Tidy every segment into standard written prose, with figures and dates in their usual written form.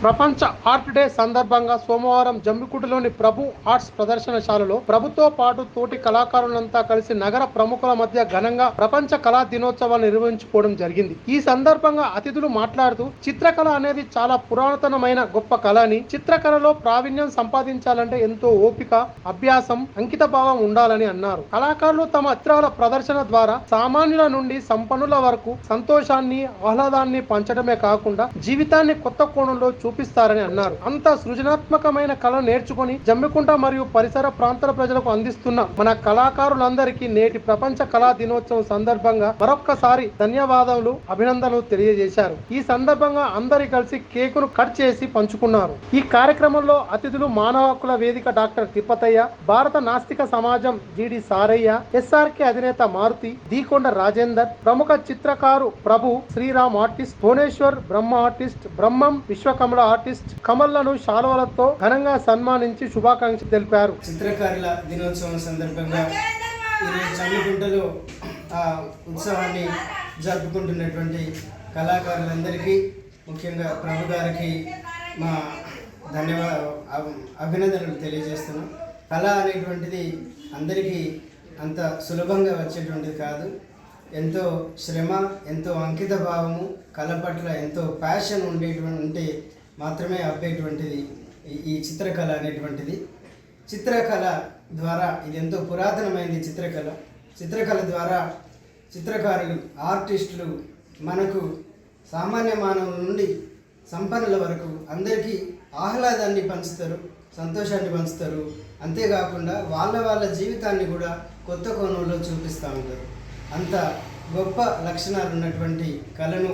ప్రపంచ art day సందర్భంగా సోమవారం జమ్మికుంటలోని ప్రభు ఆర్ట్స్ ప్రదర్శనశాలలో ప్రభుతో పాటు తోటి కళాకారులంతా కలిసి నగర ప్రముఖుల మధ్య ఘనంగా ప్రపంచ కళా దినోత్సవాన్ని నిర్వహించుకోవడం జరిగింది. ఈ సందర్భంగా అతిథులు మాట్లాడుతూ చిత్రకళ అనేది చాలా పురాతనమైన గొప్ప కళ అని, చిత్రకళలో ప్రావీణ్యం సంపాదించాలంటే ఎంతో ఓపిక, అభ్యాసం, అంకిత భావం ఉండాలని అన్నారు. కళాకారులు తమ చిత్రాల ప్రదర్శన ద్వారా సామాన్యుల నుండి సంపన్నుల వరకు సంతోషాన్ని, ఆహ్లాదాన్ని పంచడమే కాకుండా జీవితాన్ని కొత్త కోణంలో చూపిస్తారని అన్నారు. అంత సృజనాత్మకమైన కళను నేర్చుకుని జమ్మికుంట మరియు పరిసర ప్రాంతాల ప్రజలకు అందిస్తున్న మన కళాకారులందరికీ నేటి ప్రపంచ కళా దినోత్సవం సందర్భంగా మరొక్కసారి ధన్యవాదాలు, అభినందనలు తెలియజేశారు. ఈ సందర్భంగా అందరి కలిసి కేకును కట్ చేసి పంచుకున్నారు. ఈ కార్యక్రమంలో అతిథులు మానవ హక్కుల వేదిక డాక్టర్ తిప్పతయ్య, భారత నాస్తిక సమాజం జిడి సారయ్య, ఎస్ఆర్కే అధినేత మారుతి, దీకొండ రాజేందర్, ప్రముఖ చిత్రకారు ప్రభు, శ్రీరామ్ ఆర్టిస్ట్, భువనేశ్వర్ బ్రహ్మ ఆర్టిస్ట్, బ్రహ్మం విశ్వకమల ఆర్టిస్ట్ కమల్లను శాలువలతో ఘనంగా సన్మానించి శుభాకాంక్షలు తెలిపారు. చిత్రకారుల దినోత్సవం సందర్భంగా ఈరోజు జమ్మికుంటలో ఉత్సవాన్ని జరుపుకుంటున్నటువంటి కళాకారులందరికీ, ముఖ్యంగా ప్రభు గారికి మా అభినందనలు తెలియజేస్తున్నాం. కళ అనేటువంటిది అందరికీ అంత సులభంగా వచ్చేటువంటిది కాదు. ఎంతో శ్రమ, ఎంతో అంకిత భావము, కళ పట్ల ఎంతో ప్యాషన్ ఉంటే మాత్రమే అబ్బేటువంటిది ఈ చిత్రకళ అనేటువంటిది. చిత్రకళ ద్వారా ఇది ఎంతో పురాతనమైనది. చిత్రకళ ద్వారా చిత్రకారులు, ఆర్టిస్టులు మనకు సామాన్య మానవుల నుండి సంపన్నుల వరకు అందరికీ ఆహ్లాదాన్ని పంచుతారు, సంతోషాన్ని పంచుతారు. అంతేకాకుండా వాళ్ళ జీవితాన్ని కూడా కొత్త కోణంలో చూపిస్తూ ఉంటారు. అంత గొప్ప లక్షణాలు ఉన్నటువంటి కళను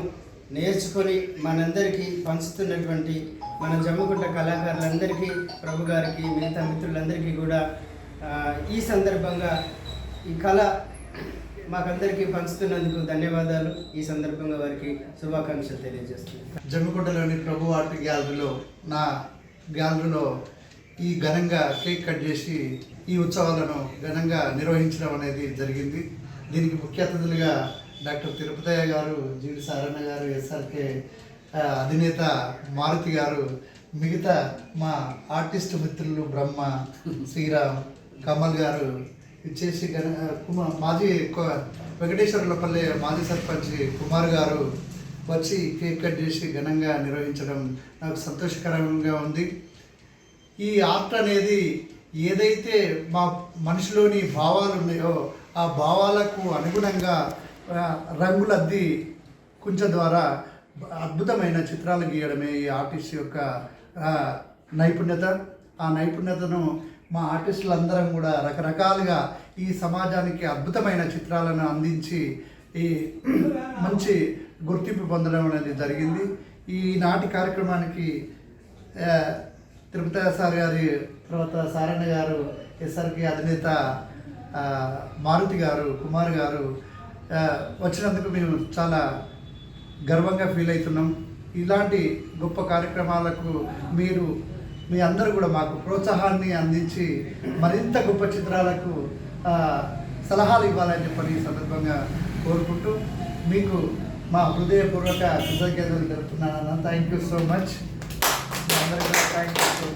నేర్చుకొని మనందరికీ పంచుతున్నటువంటి మన జమ్మికుంట కళాకారులందరికీ, ప్రభు గారికి, మిగతా మిత్రులందరికీ కూడా ఈ సందర్భంగా ఈ కళ మాకందరికీ పంచుతున్నందుకు ధన్యవాదాలు. ఈ సందర్భంగా వారికి శుభాకాంక్షలు తెలియజేస్తున్నాను. జమ్మికుంటలోని ప్రభు ఆర్ట్ గ్యాలరీలో, నా గ్యాలరీలో ఈ ఘనంగా కేక్ కట్ చేసి ఈ ఉత్సవాలను ఘనంగా నిర్వహించడం అనేది జరిగింది. దీనికి ముఖ్య అతిథులుగా డాక్టర్ తిరుపతయ్య గారు, జీడి సారన్న గారు, ఎస్ఆర్కే అధినేత మారుతి గారు, మిగతా మా ఆర్టిస్ట్ మిత్రులు బ్రహ్మ, శ్రీరామ్, కమల్ గారు ఇచ్చేసి మాజీ వెంకటేశ్వరులపల్లి మాజీ సర్పంచ్ కుమార్ గారు వచ్చి కేక్ కట్ చేసి ఘనంగా నిర్వహించడం నాకు సంతోషకరంగా ఉంది. ఈ ఆర్ట్ అనేది ఏదైతే మా మనిషిలోని భావాలు ఉన్నాయో ఆ భావాలకు అనుగుణంగా రంగులద్ది కుంచె ద్వారా అద్భుతమైన చిత్రాలు గీయడమే ఈ ఆర్టిస్ట్ యొక్క నైపుణ్యత. ఆ నైపుణ్యతను మా ఆర్టిస్టులందరం కూడా రకరకాలుగా ఈ సమాజానికి అద్భుతమైన చిత్రాలను అందించి ఈ మంచి గుర్తింపు పొందడం అనేది జరిగింది. ఈనాటి కార్యక్రమానికి తిరుపతి సార్ గారి తర్వాత సారన్న గారు, ఎస్ఆర్కే అధినేత మారుతి గారు, కుమార్ గారు వచ్చినందుకు మేము చాలా గర్వంగా ఫీల్ అవుతున్నాం. ఇలాంటి గొప్ప కార్యక్రమాలకు మీ అందరూ కూడా మాకు ప్రోత్సాహాన్ని అందించి మరింత గొప్ప చిత్రాలకు సలహాలు ఇవ్వాలని చెప్పని ఈ సందర్భంగా కోరుకుంటూ మీకు మా హృదయపూర్వక కృతజ్ఞతలు తెలుపుతున్నాను. Thank you so much. అందరికీ థ్యాంక్ యూ సో మచ్.